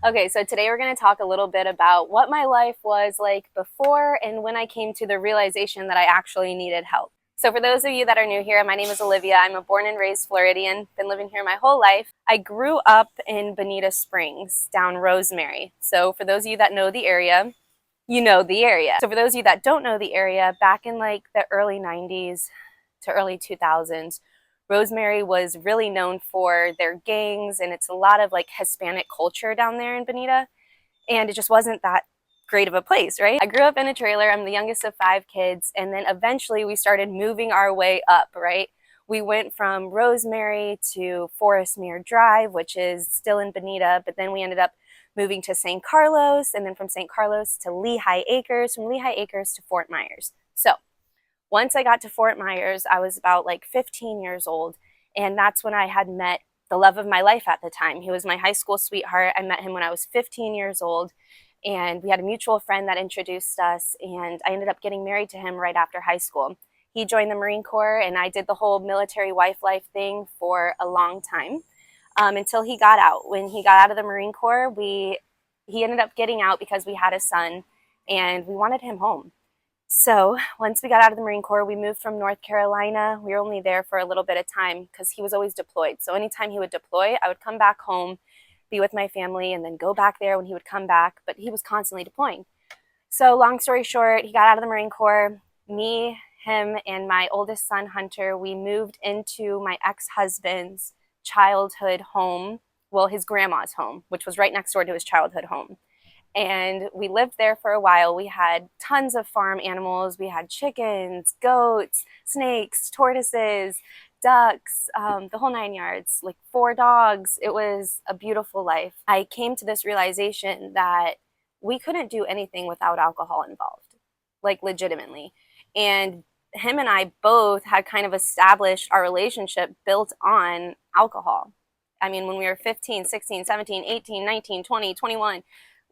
Okay, so today we're going to talk a little bit about what my life was like before and when I came to the realization that I actually needed help. So, for those of you that are new here, my name is Olivia. I'm a born and raised Floridian, been living here my whole life. I grew up in Bonita Springs, down Rosemary. So, for those of you that know the area, you know the area. So, for those of you that don't know the area, back in like the early 90s to early 2000s, Rosemary was really known for their gangs, and it's a lot of like Hispanic culture down there in Bonita, and it just wasn't that great of a place, right? I grew up in a trailer. I'm the youngest of 5 kids, and then eventually we started moving our way up, right? We went from Rosemary to Forest Mere Drive, which is still in Bonita, but then we ended up moving to St. Carlos, and then from St. Carlos to Lehigh Acres, from Lehigh Acres to Fort Myers. So once I got to Fort Myers, I was about like 15 years old, and that's when I had met the love of my life at the time. He was my high school sweetheart. I met him when I was 15 years old, and we had a mutual friend that introduced us, and I ended up getting married to him right after high school. He joined the Marine Corps, and I did the whole military wife life thing for a long time, until he got out. When he got out of the Marine Corps, he ended up getting out because we had a son, and we wanted him home. So once we got out of the Marine Corps, we moved from North Carolina. We were only there for a little bit of time because he was always deployed. So anytime he would deploy, I would come back home, be with my family, and then go back there when he would come back. But he was constantly deploying. So long story short, he got out of the Marine Corps. Me, him, and my oldest son, Hunter, we moved into my ex-husband's childhood home. Well, his grandma's home, which was right next door to his childhood home, and we lived there for a while. We had tons of farm animals. We had chickens, goats, snakes, tortoises, ducks, the whole 9 yards, like 4 dogs. It was a beautiful life. I came to this realization that we couldn't do anything without alcohol involved, like legitimately. And him and I both had kind of established our relationship built on alcohol. I mean, when we were 15, 16, 17, 18, 19, 20, 21,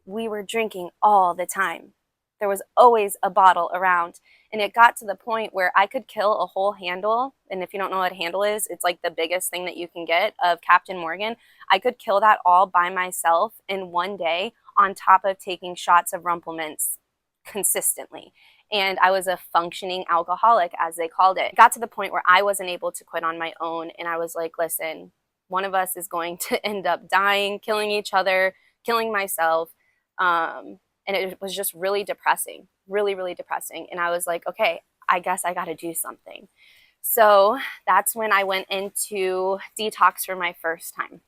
we were drinking all the time. There was always a bottle around. And it got to the point where I could kill a whole handle. And if you don't know what a handle is, it's like the biggest thing that you can get of Captain Morgan. I could kill that all by myself in one day on top of taking shots of Rumplemints consistently. And I was a functioning alcoholic, as they called it. It got to the point where I wasn't able to quit on my own. And I was like, listen, one of us is going to end up dying, killing each other, killing myself. And it was just really depressing, really, really depressing. And I was like, okay, I guess I got to do something. So that's when I went into detox for my first time.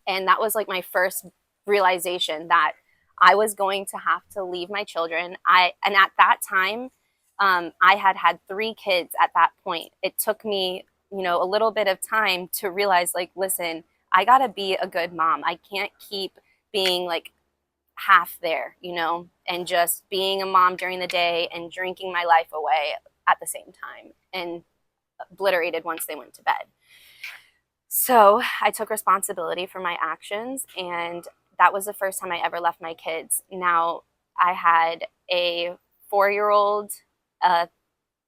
And that was like my first realization that I was going to have to leave my children. And at that time, I had 3 kids at that point. It took me, a little bit of time to realize, like, listen, I got to be a good mom. I can't keep being like half there, and just being a mom during the day and drinking my life away at the same time, and obliterated once they went to bed. So I took responsibility for my actions, and that was the first time I ever left my kids. Now, I had a 4-year-old, a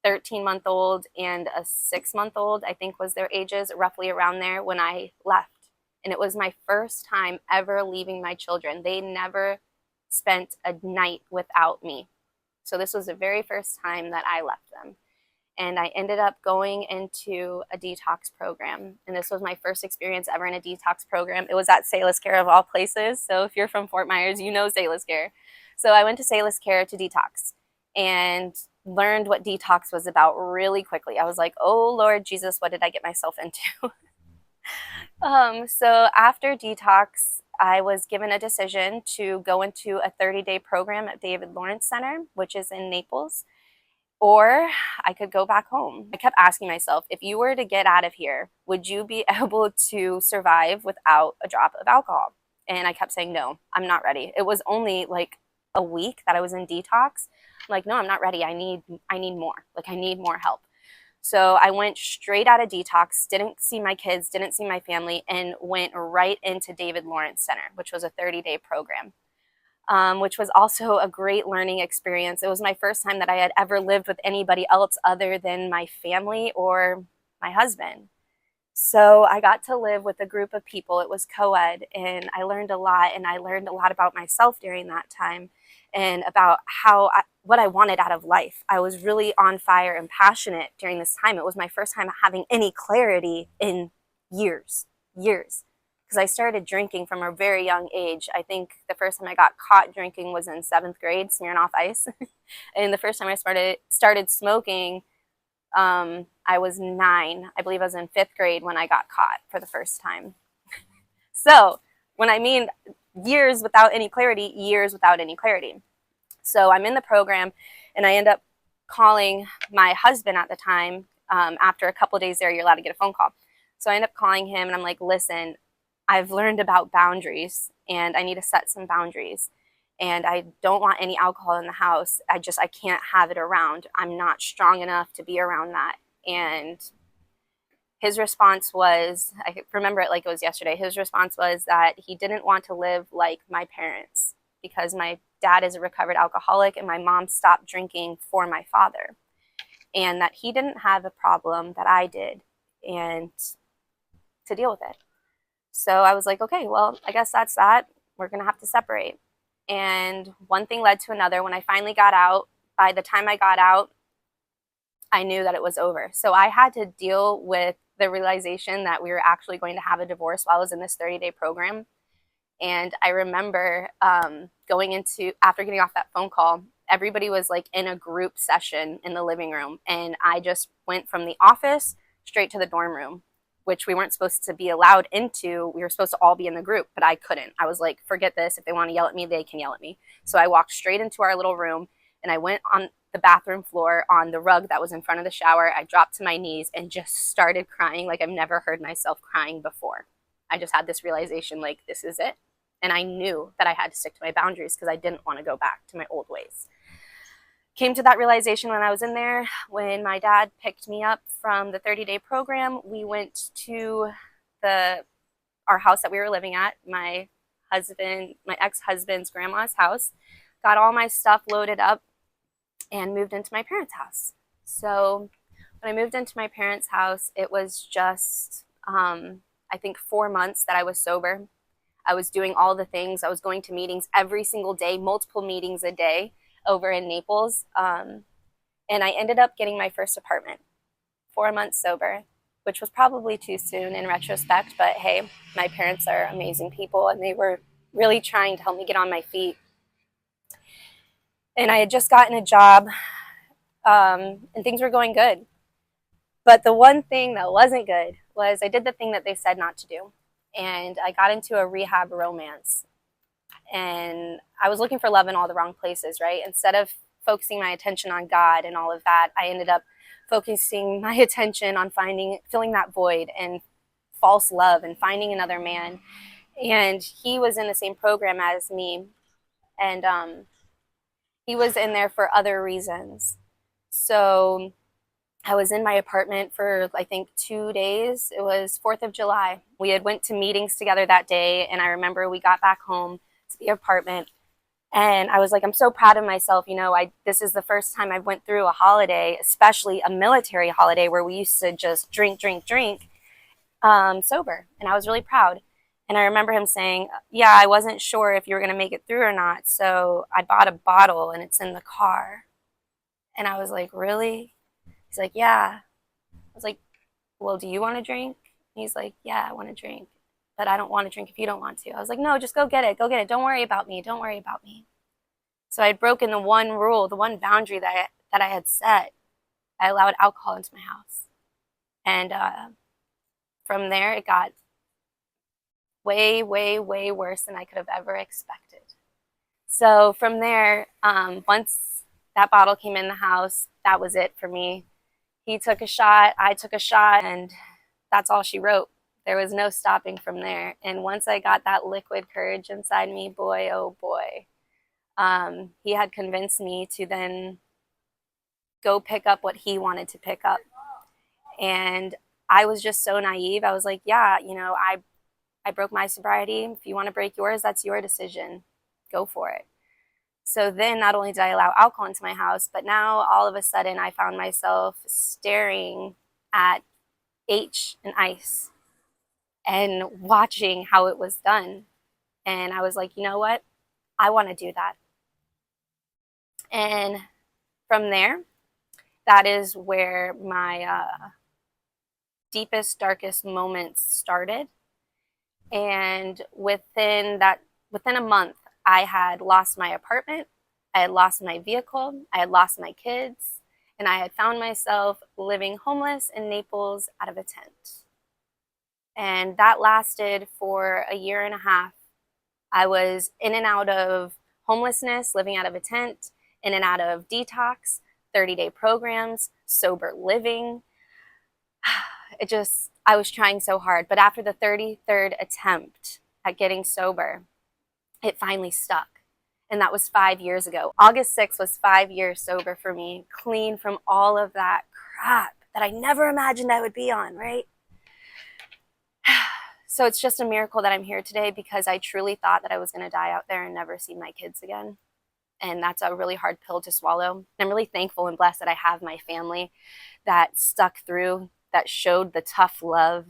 13-month-old, and a 6-month-old, I think was their ages, roughly around there, when I left. And it was my first time ever leaving my children. They never spent a night without me. So this was the very first time that I left them. And I ended up going into a detox program. And this was my first experience ever in a detox program. It was at Salus Care of all places. So if you're from Fort Myers, you know Salus Care. So I went to Salus Care to detox and learned what detox was about really quickly. I was like, oh, Lord Jesus, what did I get myself into? So after detox, I was given a decision to go into a 30-day program at David Lawrence Center, which is in Naples, or I could go back home. I kept asking myself, if you were to get out of here, would you be able to survive without a drop of alcohol? And I kept saying, no, I'm not ready. It was only like a week that I was in detox. I'm like, no, I'm not ready. I need more. Like, I need more help. So I went straight out of detox, didn't see my kids, didn't see my family, and went right into David Lawrence Center, which was a 30-day program, which was also a great learning experience. It was my first time that I had ever lived with anybody else other than my family or my husband. So I got to live with a group of people. It was co-ed, and I learned a lot, and I learned a lot about myself during that time and about what I wanted out of life. I was really on fire and passionate during this time. It was my first time having any clarity in years, years. Because I started drinking from a very young age. I think the first time I got caught drinking was in 7th grade, Smirnoff Ice. And the first time I started smoking, I was 9. I believe I was in 5th grade when I got caught for the first time. So when I mean years without any clarity, years without any clarity. So I'm in the program, and I end up calling my husband at the time. After a couple of days there, you're allowed to get a phone call. So I end up calling him, and I'm like, listen, I've learned about boundaries, and I need to set some boundaries. And I don't want any alcohol in the house. I can't have it around. I'm not strong enough to be around that. And his response was, I remember it like it was yesterday. His response was that he didn't want to live like my parents because my dad is a recovered alcoholic and my mom stopped drinking for my father, and that he didn't have a problem that I did and to deal with it. So I was like, okay, well, I guess that's that. We're going to have to separate. And one thing led to another. When I finally got out, by the time I got out, I knew that it was over. So I had to deal with the realization that we were actually going to have a divorce while I was in this 30-day program. And I remember going into, after getting off that phone call, everybody was like in a group session in the living room. And I just went from the office straight to the dorm room, which we weren't supposed to be allowed into. We were supposed to all be in the group, but I couldn't. I was like, forget this. If they want to yell at me, they can yell at me. So I walked straight into our little room, and I went on the bathroom floor on the rug that was in front of the shower. I dropped to my knees and just started crying like I've never heard myself crying before. I just had this realization, like, this is it. And I knew that I had to stick to my boundaries because I didn't want to go back to my old ways. Came to that realization when I was in there. When my dad picked me up from the 30-day program, we went to our house that we were living at, my ex-husband's grandma's house, got all my stuff loaded up, and moved into my parents' house. So when I moved into my parents' house, it was just, I think, 4 months that I was sober. I was doing all the things. I was going to meetings every single day, multiple meetings a day over in Naples. And I ended up getting my first apartment, 4 months sober, which was probably too soon in retrospect. But hey, my parents are amazing people, and they were really trying to help me get on my feet. And I had just gotten a job, and things were going good. But the one thing that wasn't good was I did the thing that they said not to do. And I got into a rehab romance. And I was looking for love in all the wrong places, right? Instead of focusing my attention on God and all of that, I ended up focusing my attention on filling that void and false love and finding another man. And he was in the same program as me. And he was in there for other reasons. So I was in my apartment for, I think, 2 days. It was 4th of July. We had went to meetings together that day, and I remember we got back home to the apartment, and I was like, I'm so proud of myself. You know, this is the first time I went through a holiday, especially a military holiday where we used to just drink, sober, and I was really proud. And I remember him saying, yeah, I wasn't sure if you were going to make it through or not, so I bought a bottle, and it's in the car. And I was like, really? He's like, yeah. I was like, well, do you want to drink? And he's like, yeah, I want to drink, but I don't want to drink if you don't want to. I was like, no, just go get it. Go get it. Don't worry about me. Don't worry about me. So I had broken the one rule, the one boundary that I had set. I allowed alcohol into my house. And from there, it got way, way, way worse than I could have ever expected. So from there, once that bottle came in the house, that was it for me. He took a shot, I took a shot, and that's all she wrote. There was no stopping from there. And once I got that liquid courage inside me, boy, oh boy, he had convinced me to then go pick up what he wanted to pick up. And I was just so naive. I was like, yeah, you know, I broke my sobriety. If you want to break yours, that's your decision. Go for it. So then not only did I allow alcohol into my house, but now all of a sudden I found myself staring at H and ice and watching how it was done. And I was like, you know what? I want to do that. And from there, that is where my deepest, darkest moments started. And within a month, I had lost my apartment, I had lost my vehicle, I had lost my kids, and I had found myself living homeless in Naples out of a tent. And that lasted for a year and a half. I was in and out of homelessness, living out of a tent, in and out of detox, 30-day programs, sober living. I was trying so hard. But after the 33rd attempt at getting sober, it finally stuck. And that was 5 years ago. August 6th was 5 years sober for me, clean from all of that crap that I never imagined I would be on, right? So it's just a miracle that I'm here today, because I truly thought that I was going to die out there and never see my kids again. And that's a really hard pill to swallow. I'm really thankful and blessed that I have my family that stuck through, that showed the tough love,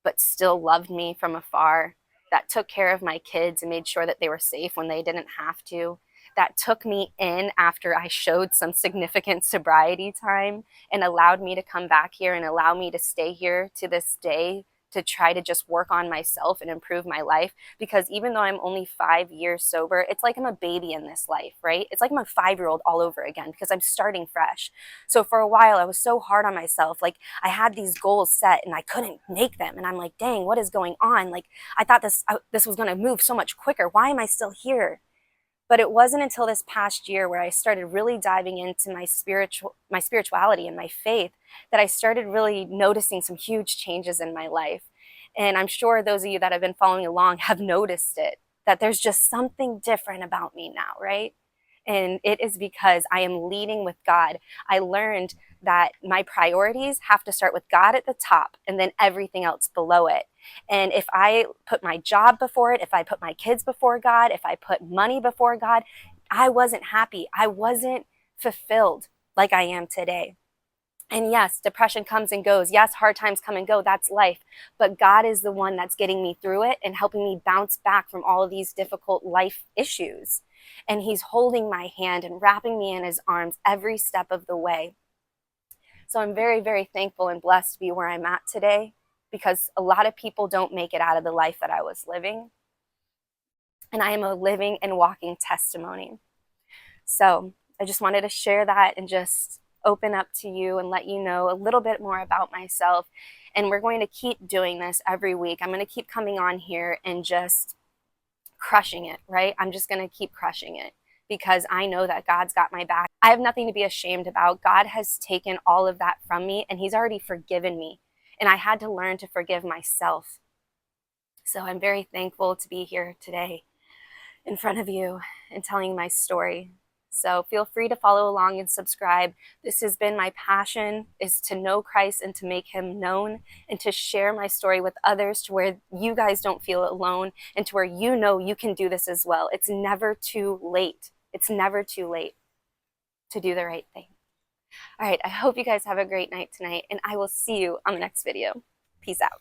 but still loved me from afar, that took care of my kids and made sure that they were safe when they didn't have to, that took me in after I showed some significant sobriety time and allowed me to come back here and allow me to stay here to this day to try to just work on myself and improve my life. Because even though I'm only 5 years sober, it's like I'm a baby in this life, right? It's like I'm a 5-year-old all over again, because I'm starting fresh. So for a while, I was so hard on myself. Like, I had these goals set and I couldn't make them. And I'm like, dang, what is going on? Like, I thought this was going to move so much quicker. Why am I still here? But it wasn't until this past year where I started really diving into my spirituality and my faith that I started really noticing some huge changes in my life. And I'm sure those of you that have been following along have noticed it, that there's just something different about me now, right? And it is because I am leading with God. I learned that my priorities have to start with God at the top and then everything else below it. And if I put my job before it, if I put my kids before God, if I put money before God, I wasn't happy. I wasn't fulfilled like I am today. And yes, depression comes and goes. Yes, hard times come and go. That's life. But God is the one that's getting me through it and helping me bounce back from all of these difficult life issues. And He's holding my hand and wrapping me in His arms every step of the way. So I'm very, very thankful and blessed to be where I'm at today, because a lot of people don't make it out of the life that I was living. And I am a living and walking testimony. So I just wanted to share that and just open up to you and let you know a little bit more about myself. And we're going to keep doing this every week. I'm going to keep coming on here and just crushing it, right? I'm just going to keep crushing it, because I know that God's got my back. I have nothing to be ashamed about. God has taken all of that from me, and He's already forgiven me. And I had to learn to forgive myself. So I'm very thankful to be here today in front of you and telling my story. So feel free to follow along and subscribe. This has been my passion, is to know Christ and to make Him known, and to share my story with others to where you guys don't feel alone, and to where you know you can do this as well. It's never too late. It's never too late to do the right thing. All right, I hope you guys have a great night tonight, and I will see you on the next video. Peace out.